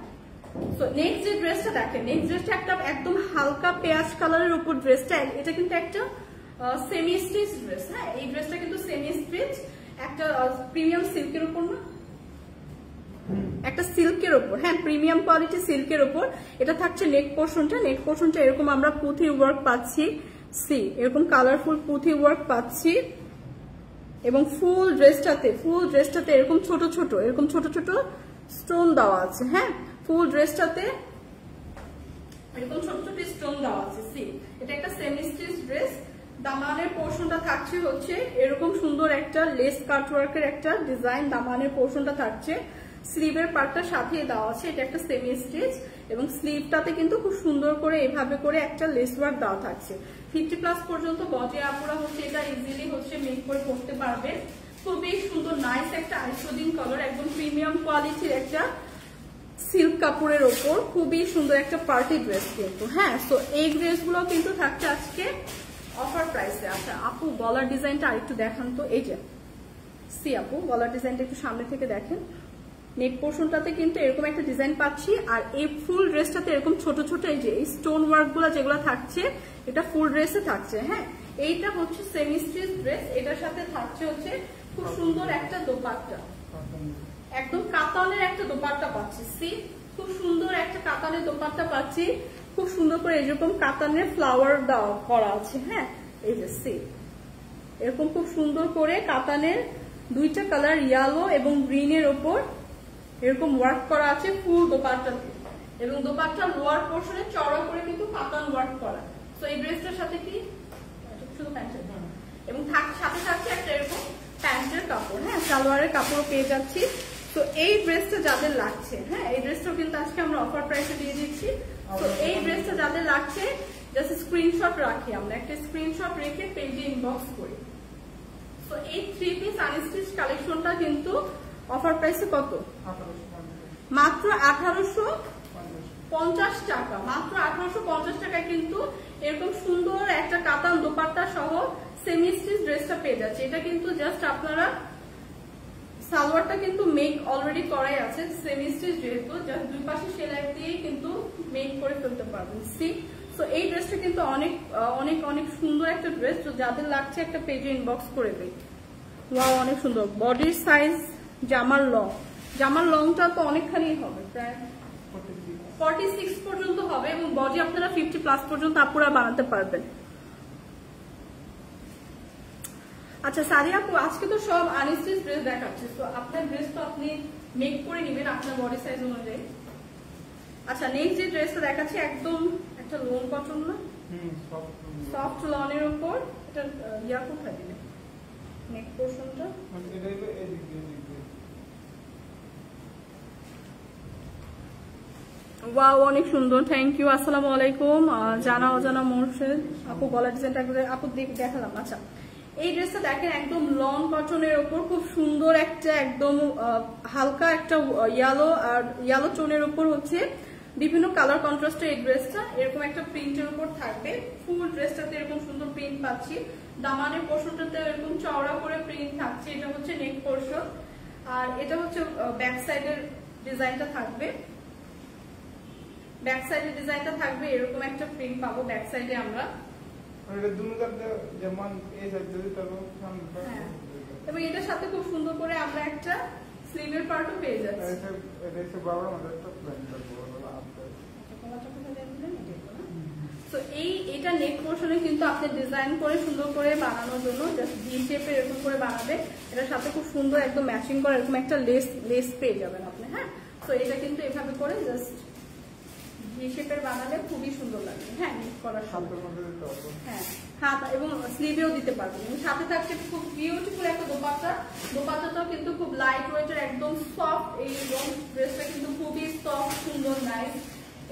সো নেক্সট যে ড্রেসটা দেখেন, নেক্সট ড্রেসটা একটা একদম হালকা পেঁয়াজ কালারের উপর ড্রেসটা, এটা কিন্তু একটা সেমি স্টিচ ড্রেস। হ্যাঁ, এই ড্রেসটা কিন্তু সেমি স্টিচ, একটা প্রিমিয়াম সিল্কের উপর না, একটা সিল্কের উপর। হ্যাঁ, প্রিমিয়াম কোয়ালিটি সিল্কের উপর এটা থাকছে। নেক পোর্শনটা এরকম আমরা পুঁথি ওয়ার্ক পাচ্ছি, সি এরকম কালারফুল পুঁথি ওয়ার্ক পাচ্ছি এবং ফুল ড্রেসটাতে এরকম ছোট ছোট স্টোন দেওয়া আছে। হ্যাঁ, ফুল ড্রেসটাতে এরকম ছোট ছোট স্টোন দেওয়া আছে। সি এটা একটা সেমি স্টিচ ড্রেস। দামানের পোর্শনটা থাকছে হচ্ছে এরকম সুন্দর একটা লেস কাটওয়ার্কের একটা ডিজাইন, দামানের পোর্শনটা থাকছে। স্লিভের পার্টটা সাথে দেওয়া আছে, এটা একটা সেমি স্টিচ এবং স্লিভটাতে কিন্তু খুব সুন্দর করে এভাবে করে একটা লেস ওয়ার্ক দেওয়া থাকছে। 50+ পর্যন্ত বডি আপুরা হচ্ছে এটা ইজিলি হচ্ছে মেক করে পড়তে পারবে। খুবই সুন্দর নাইস একটা আইসোডিন কালার, একদম প্রিমিয়াম কোয়ালিটির একটা সিল্ক কাপড়ের ওপর খুবই সুন্দর একটা পার্টি ড্রেস কিন্তু। হ্যাঁ, সো এই ড্রেসগুলো কিন্তু থাকছে আজকে অফার প্রাইসে। আচ্ছা আপু গলার ডিজাইনটা আরেকটু দেখান তো। এই যে সি আপু গলার ডিজাইনটা একটু সামনে থেকে দেখেন। নেক পোর্শনটাতে কিন্তু এরকম একটা ডিজাইন পাচ্ছি, আর এই ফুল ড্রেসটাতে এরকম ছোট ছোট এই যে স্টোন ওয়ার্ক গুলা যেগুলো থাকছে এটা ফুল ড্রেসে থাকছে। হ্যাঁ, এইটা হচ্ছে সেমি স্টিচ ড্রেস, এটার সাথে থাকছে হচ্ছে খুব সুন্দর একটা দোপাট্টা, একদম কাতানের একটা দোপাট্টা পাচ্ছি। সি খুব সুন্দর একটা কাতানের দোপাট্টা পাচ্ছি, খুব সুন্দর করে এরকম কাতানের ফ্লাওয়ার দেওয়া করা আছে। হ্যাঁ, এই যে সি এরকম খুব সুন্দর করে কাতানের দুইটা কালার ইয়েলো এবং গ্রিনের ওপর এরকম ওয়ার্ক করা আছে ফুল দোপাট্টাতে, এবং দোপাট্টার লোয়ার পোর্শনে চওড়া করে কিন্তু কাতান ওয়ার্ক করা। তো এই ড্রেসটার সাথে কি শুধু প্যান্টের এবং সাথে থাকছে একটা এরকম প্যান্টের কাপড়। হ্যাঁ, সালোয়ারের কাপড় পেয়ে যাচ্ছি। তো এই ড্রেসটা যাদের লাগছে, হ্যাঁ এই ড্রেসটাও কিন্তু আজকে আমরা অফার প্রাইসে দিয়ে দিচ্ছি। তো এই ড্রেসটা যাদের লাগছে জাস্ট স্ক্রিনশট রাখি, আমরা একটা স্ক্রিনশট রেখে পেজে ইনবক্স করি। তো এই 3 পিস আনস্টিচ কালেকশনটা কিন্তু অফার প্রাইসে কত? মাত্র 1850 টাকা। মাত্র 1850 টাকায় কিন্তু এরকম সুন্দর একটা কাতান দোপাট্টা সহ সেমি স্টিচ ড্রেসটা পেয়ে যাচ্ছে। এটা কিন্তু জাস্ট আপনারা সালোয়ারটা কিন্তু মেক অলরেডি করাই আছে, সেমি স্টিচ যেহেতু জাস্ট দুই পাশে সেলাই দিয়ে কিন্তু মেক করে ফেলতে পারবেন। সি সো এই ড্রেসটা কিন্তু অনেক অনেক অনেক সুন্দর একটা ড্রেস, তো যাদের লাগছে একটা পেজে ইনবক্স করে দেই। ওয়াও অনেক সুন্দর। বডির সাইজ জামার লংটা তো অনেকখানি হবে, প্রায় 46 পর্যন্ত হবে এবং বডি আপনারা 50+ পর্যন্ত আপুরা বানাতে পারবেন। আচ্ছা সাদিয়া আপু, আজকে তো সব আনস্টিচ ড্রেস দেখাচ্ছে, তো আপনার ড্রেস তো আপনি মেক করে নেবেন আপনার বডি সাইজ অনুযায়ী। আচ্ছা নেক্সট যে ড্রেসটা দেখাচ্ছি একদম একটা লোন কটন না, সফট লনের উপর, এটা ইয়া কোথায় দিলে নেক পোর্শনটা, ওয়াও অনেক সুন্দর, থ্যাংক ইউ। আসসালামু আলাইকুম। জানা অজানা মোর্শেদ আপু গলার ডিজাইনটা আপু দেখালাম। আচ্ছা এই ড্রেসটা দেখেন একদম লং কটনের উপর খুব সুন্দর একটা একদম হালকা একটা ইয়েলো টোনের উপর হচ্ছে বিভিন্ন কালার কন্ট্রাস্টের এই ড্রেসটা এরকম একটা প্রিন্টের উপর থাকবে। ফুল ড্রেসটাতে এরকম সুন্দর প্রিন্ট পাচ্ছি, দামানের পোর্শনটাতে এরকম চওড়া করে প্রিন্ট থাকছে। এটা হচ্ছে নেক পোর্শন, আর এটা হচ্ছে ব্যাক সাইডের ডিজাইনটা থাকবে। ব্যাক সাইডের ডিজাইনটা থাকবে এরকম একটা প্রিন্ট পাবো ব্যাক সাইডে আমরা, এবং এটার সাথে খুব সুন্দর করে আমরা একটা স্লিভের পার্টও পেয়ে যাচ্ছি। তো তো এটা নেক পোর্শনে কিন্তু আপনি ডিজাইন করে সুন্দর করে বানানোর জন্য জাস্ট ভি শেপে এরকম করে বানাবে, এটার সাথে খুব সুন্দর একদম ম্যাচিং করে এরকম একটা লেস পেয়ে যাবেন আপনি। হ্যাঁ, তো এটা কিন্তু এভাবে করে জাস্ট ভি শেপের বানালে খুবই সুন্দর লাগবে। হ্যাঁ, নেক করার সাথে হ্যাঁ হাত এবং স্লিভেও দিতে পারবেন। এবং সাথে থাকছে খুব বিউটিফুল একটা দোপাট্টা, দোপাট্টাটাও কিন্তু খুব লাইট ওয়েটের, একদম সফট। এই লং ড্রেসটা কিন্তু খুবই সফট, সুন্দর, নাইস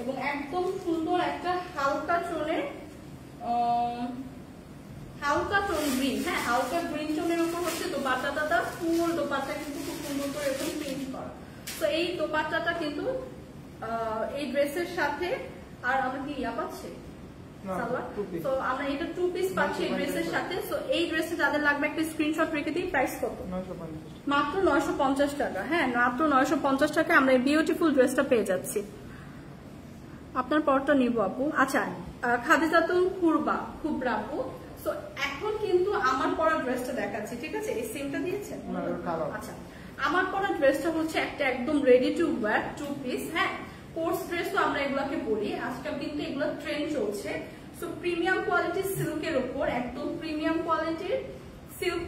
এবং একদম সুন্দর একটা হালকা টোনের গ্রিন। হ্যাঁ, হালকা গ্রিন টোনের উপর হচ্ছে দোপাট্টাটা, ফুল দোপাট্টা কিন্তু খুব সুন্দর করে এরকম প্রিন্ট করা। তো এই দোপাট্টাটা কিন্তু এই ড্রেসের সাথে আর আমরা কি পাচ্ছি তো আমরা এটা 2 পিস পাচ্ছি এই ড্রেসের সাথে। তো এই ড্রেসে যাদের লাগবে একটা স্ক্রিনশট রেখে দিই। প্রাইস কত? মাত্র 950 টাকা। হ্যাঁ, মাত্র 950 টাকা আমরা এই বিউটিফুল ড্রেসটা পেয়ে যাচ্ছি। আপনার পরটা নিব আপু। আচ্ছা, খাদিজাতুল খুবরা আপু। তো এখন কিন্তু আমার পরা ড্রেসটা দেখাচ্ছি, ঠিক আছে? এই সেমটা দিয়েছেন? আচ্ছা, আমার পরা ড্রেসটা হচ্ছে একটা একদম রেডি টু ওয়্যার 2 পিস। হ্যাঁ, কোর্স ড্রেস তো আমরা এগুলোকে বলি, আজকাল কিন্তু এগুলো ট্রেন্ড চলছে। সো প্রিমিয়াম কোয়ালিটির সিল্কের উপর, একদম প্রিমিয়াম কোয়ালিটির সিল্ক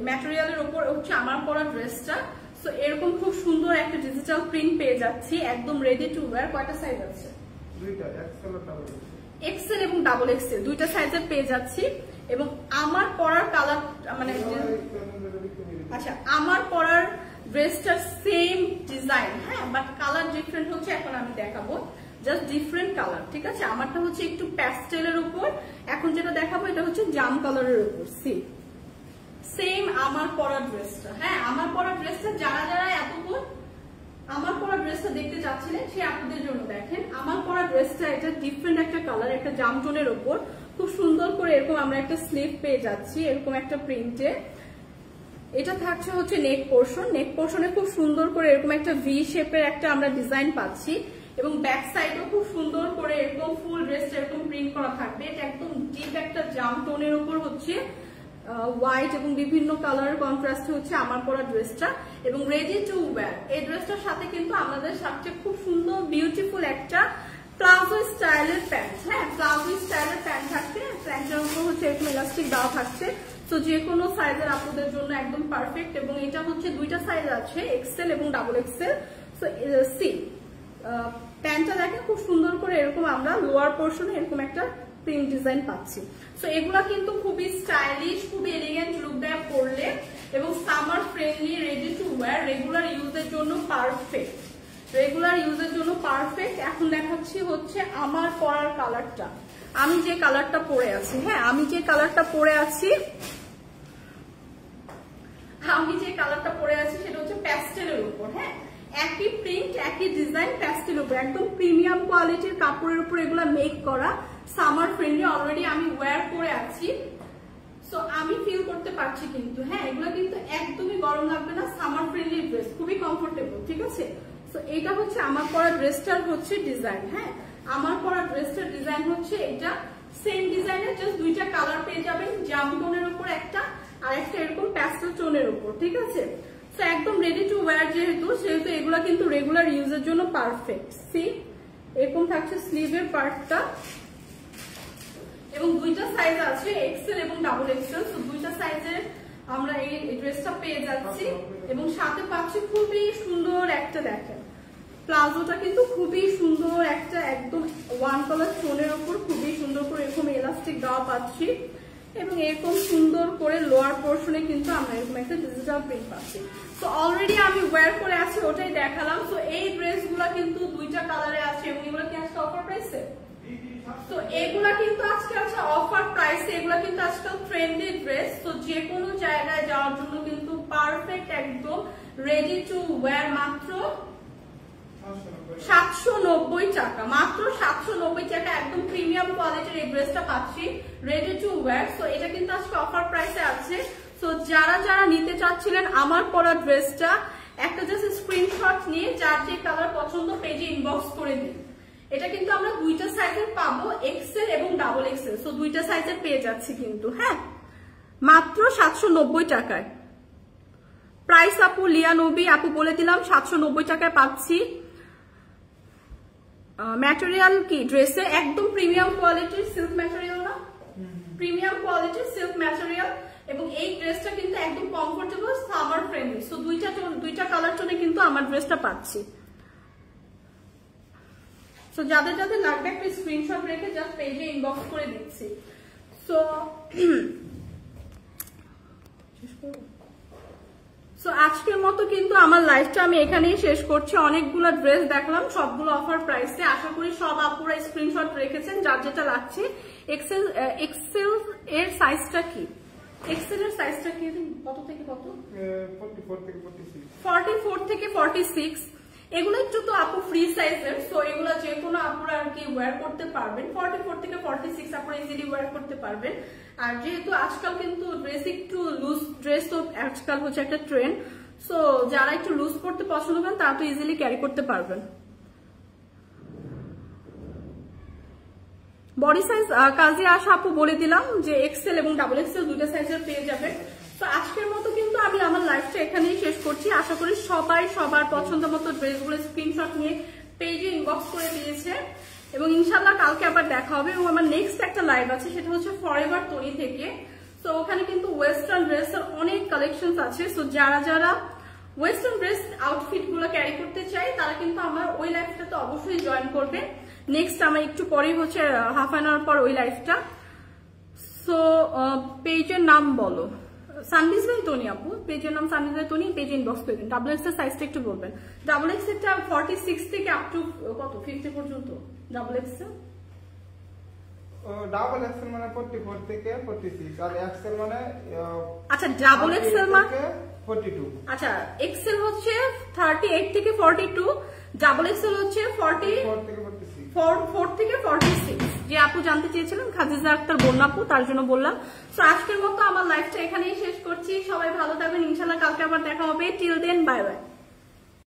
ম্যাটেরিয়ালের উপর হচ্ছে আমার পরা ড্রেসটা। সো এরকম খুব সুন্দর একটা ডিজিটাল প্রিন্ট পেয়ে যাচ্ছি, একদম রেডি টু ওয়্যার। কয়টা সাইজ আছে? দুইটা, এক্সেল এবং ডাবল এক্সেল দুইটা সাইজের পেয়ে যাচ্ছি। এবং আমার পরার কালার মানে আচ্ছা, আমার পরার ড্রেসটার সেম ডিজাইন, হ্যাঁ, বাট কালার ডিফারেন্ট হচ্ছে। এখন আমি দেখাবো জাস্ট ডিফারেন্ট কালার, ঠিক আছে? আমারটা হচ্ছে একটু প্যাস্টেলের উপর, এখন যেটা দেখাবো এটা হচ্ছে জাম কালারের উপর। সেম আমার পরা ড্রেসটা। হ্যাঁ, আমার পরা ড্রেসটা যারা যারা এতক্ষণ আমার পরা ড্রেসটা দেখতে যাচ্ছিলেন সে আপনাদের জন্য দেখেন। আমার পরা ড্রেসটা এটা ডিফারেন্ট একটা কালার, একটা জাম টোনের উপর খুব সুন্দর করে এরকম আমরা একটা স্লিভ পেয়ে যাচ্ছি এরকম একটা প্রিন্টে। এটা থাকছে হচ্ছে নেক পোর্শন, নেক পোর্শনে খুব সুন্দর করে এরকম একটা ভি শেপের একটা আমরা ডিজাইন পাচ্ছি এবং ব্যাক সাইডও খুব সুন্দর করে এরকম ফুল ড্রেসটা এরকম প্রিন্ট করা থাকবে। এটা একদম ডিপ একটা জাম টোনের উপর হচ্ছে হোয়াইট এবং বিভিন্ন কালারের কন্ট্রাস্ট হচ্ছে আমার পরা ড্রেসটা এবং রেডি টু ওয়্যার। এই ড্রেসটার সাথে কিন্তু আমাদের সাথে খুব সুন্দর বিউটিফুল একটা প্লাজো স্টাইলের প্যান্ট। হ্যাঁ, প্লাজো স্টাইলের প্যান্ট থাকছে, প্যান্টের উপর হচ্ছে এরকম ইলাস্টিক দেওয়া থাকছে। তো যে কোনো সাইজের আপনাদের জন্য একদম পারফেক্ট। এবং এটা হচ্ছে দুইটা সাইজ আছে, এক্সেল এবং ডাবল এক্সেল। সো সি প্যান্টটা দেখেন খুব সুন্দর করে এরকম আমরা লোয়ার পোর্শনে এরকম একটা প্রিন্ট ডিজাইন পাচ্ছি। সো এগুলা কিন্তু খুবই স্টাইলিশ, খুবই এলিগেন্ট লুক দেয় পরলে এবং summer friendly, ready to wire, regular ইউজের জন্য পারফেক্ট, রেগুলার ইউজের জন্য পারফেক্ট। এখন দেখাচ্ছি হচ্ছে আমার পরার কালারটা, আমি যে কালারটা পরে আছি। হ্যাঁ, আমি যে কালারটা পরে আছি সেটা হচ্ছে প্যাস্টেলের উপর। হ্যাঁ, একই প্রিন্ট, একই ডিজাইন, প্যাস্টেল উপর, একদম প্রিমিয়াম কোয়ালিটির কাপড়ের উপর এগুলা মেক করা, সামার ফ্রেন্ডলি। অলরেডি আমি ওয়্যার করে আছি, সো আমি ফিল করতে পারছি কিন্তু। হ্যাঁ, এগুলো কিন্তু একদমই গরম লাগবে না, সামার ফ্রেন্ডলি ড্রেস, খুবই কমফোর্টেবল, ঠিক আছে? সো এটা হচ্ছে আমার পরা ড্রেসটার হচ্ছে ডিজাইন। হ্যাঁ, আমার পরা ড্রেসটার ডিজাইন হচ্ছে এটা, সেম ডিজাইনের জাস্ট দুইটা কালার পেয়ে যাবেন, জাম টোনের উপর একটা আর একটা এরকম প্যাস্টেল টোনের উপর, ঠিক আছে? সো একদম রেডি টু ওয়্যার সেহেতু এগুলা কিন্তু রেগুলার ইউজের জন্য পারফেক্ট। সি এরকম থাকছে স্লিভের পার্টটা এবং দুইটা সাইজ আছে, এক্সেল এবং ডাবল এক্সেল। সো দুইটা সাইজের আমরা এই ড্রেসটা পেয়ে যাচ্ছি এবং সাথে পাচ্ছি খুবই সুন্দর একটা, দেখেন প্লাজোটা কিন্তু খুবই সুন্দর একটা একদম ওয়ান কালার টোনের উপর খুবই সুন্দর করে এরকম এলাস্টিক দেওয়া পাচ্ছি এবং এরকম সুন্দর করে লোয়ার পোর্শনে কিন্তু আমরা এরকম একটা ডিজিটাল প্রিন্ট পাচ্ছি। তো অলরেডি আমি ওয়্যার করে আছি, ওটাই দেখালাম। তো এই ড্রেসগুলো কিন্তু দুইটা কালারে আছে এবং এগুলো কি আজকে অফার প্রাইসে? তো এগুলা কিন্তু আজকে আছে অফার প্রাইসে, এগুলা কিন্তু আজকাল ট্রেন্ডি ড্রেস। তো যে কোনো জায়গায় যাওয়ার জন্য কিন্তু পারফেক্ট, একদম রেডি টু ওয়্যার। মাত্র 790 টাকা, মাত্র 790 টাকা, একদম প্রিমিয়াম কোয়ালিটির এই ড্রেসটা পাচ্ছি রেডি টু ওয়্যার। সো এটা কিন্তু আজকে অফার প্রাইসে আছে। সো যারা যারা নিতে চাচ্ছিলেন আমার পরা ড্রেসটা, একটা জাস্ট স্ক্রিনশট নিয়ে যার যে কালার পছন্দ পেজে ইনবক্স করে দিন। এটা কিন্তু আমরা দুইটা সাইজের পাবো, এক্সেল এবং ডাবল এক্সেল। সো দুইটা সাইজের পেয়ে যাচ্ছি কিন্তু। হ্যাঁ, মাত্র 790 টাকায় প্রাইস। আপু লিয়া নবী আপু বলে দিলাম 790 টাকায় পাচ্ছি। 790 টাকায় একদম প্রিমিয়াম কোয়ালিটির এই ড্রেসটা পাচ্ছি রেডি টু ওয়্যার। সো এটা কিন্তু আজকে অফার প্রাইসে আছে। সো যারা যারা নিতে চাচ্ছিলেন আমার পরা ড্রেসটা, একটা জাস্ট স্ক্রিনশট নিয়ে যার যে কালার পছন্দ পেজে ইনবক্স করে দিন। এটা কিন্তু আমরা দুইটা সাইজের পাবো, এক্সেল এবং ডাবল এক্সেল। সো দুইটা সাইজের পেয়ে যাচ্ছি কিন্তু। হ্যাঁ, মাত্র 790 টাকায়। প্রাইস আপু লিয়া নবী আপু বলে দিলাম 790 টাকায় পাচ্ছি। ম্যাটেরিয়াল কি ড্রেসে একদম প্রিমিয়াম কোয়ালিটির সিল্ক ম্যাটেরিয়াল না, প্রিমিয়াম কোয়ালিটির সিল্ক ম্যাটেরিয়াল, এবং এই ড্রেসটা কিন্তু একদম কমফোর্টেবল, সামার ফ্রেন্ডলি। সো দুইটা কালার টোনে কিন্তু আমার ড্রেসটা পাচ্ছি। সো যাদের যাদের লাগবে একটা স্ক্রিনশট রেখে জাস্ট পেজে ইনবক্স করে দিচ্ছি। সো আজকের মতো কিন্তু আমার লাইফটা আমি এখানেই শেষ করছি। অনেকগুলো ড্রেস দেখলাম, সবগুলো অফার প্রাইসে। আশা করি সব আপুরা স্ক্রিনশট রেখেছেন যার যেটা লাগছে। এক্সেল এর সাইজটা কি? এক্সেল এর সাইজটা কি? কত থেকে কত? 44 থেকে 46। এগুলো একটু তো আপু ফ্রি সাইজের, সো এগুলো যে কোনো আপুরা আর কি ওয়্যার করতে পারবেন। 44 থেকে 46 আপুরা ইজিলি ওয়্যার করতে পারবেন। আর যেহেতু আজকাল কিন্তু ড্রেস একটু লুজ, ড্রেস তো আজকাল হচ্ছে একটা ট্রেন্ড, সো যারা একটু লুজ করতে পছন্দ করেন তারা তো ইজিলি ক্যারি করতে পারবেন। বডি সাইজ কাজে আসা আপু বলে দিলাম যে এক্সেল এবং ডাবল এক্সেল দুইটা সাইজের পেয়ে যাবে। তো আজকের মতো কিন্তু আমি আমার লাইফটা এখানেই শেষ করছি। আশা করি সবাই সবার পছন্দ মতো ড্রেসগুলো স্ক্রিনশট নিয়ে পেজে ইনবক্স করে দিয়েছে, এবং ইনশাল্লাহ কালকে আবার দেখা হবে। এবং আমার নেক্সট একটা লাইভ আছে, সেটা হচ্ছে ফরএভার তৈরি থেকে। তো ওখানে কিন্তু ওয়েস্টার্ন ড্রেসের অনেক কালেকশন আছে। সো যারা যারা ওয়েস্টার্ন ড্রেস আউটফিট গুলো ক্যারি করতে চাই তারা কিন্তু আমার ওই লাইফটাতে অবশ্যই জয়েন করবে। নেক্সট আমার একটু পরেই হচ্ছে হাফ অ্যান আওয়ার পর ওই লাইফটা। সো পেজের নাম বলো, সানডিজ বাই তনি আপু, পেজের নাম সানডিজ বাই তনি, পেজ ইনবক্স করে দিন। ডাবল এক্স এর সাইজটা একটু বলবেন। ডাবল এক্স এরটা 46 থেকে আপ টু কত 50 পর্যন্ত ডাবল এক্স এর? ডাবল এক্সেল মানে 44 থেকে 46, আর এক্সেল মানে আচ্ছা ডাবল এক্সেল মানে 42। আচ্ছা এক্সেল হচ্ছে 38 থেকে 42, ডাবল এক্সেল হচ্ছে 44 থেকে 46। যে আপু জানতে চেয়েছিলেন খাদিজা আক্তার বন্যা আপু, তার জন্য বললাম। তো আজকের মতো আমার লাইফটা এখানেই শেষ করছি। সবাই ভালো থাকবেন, ইনশাল্লাহ কালকে আবার দেখা হবে। Till then bye by.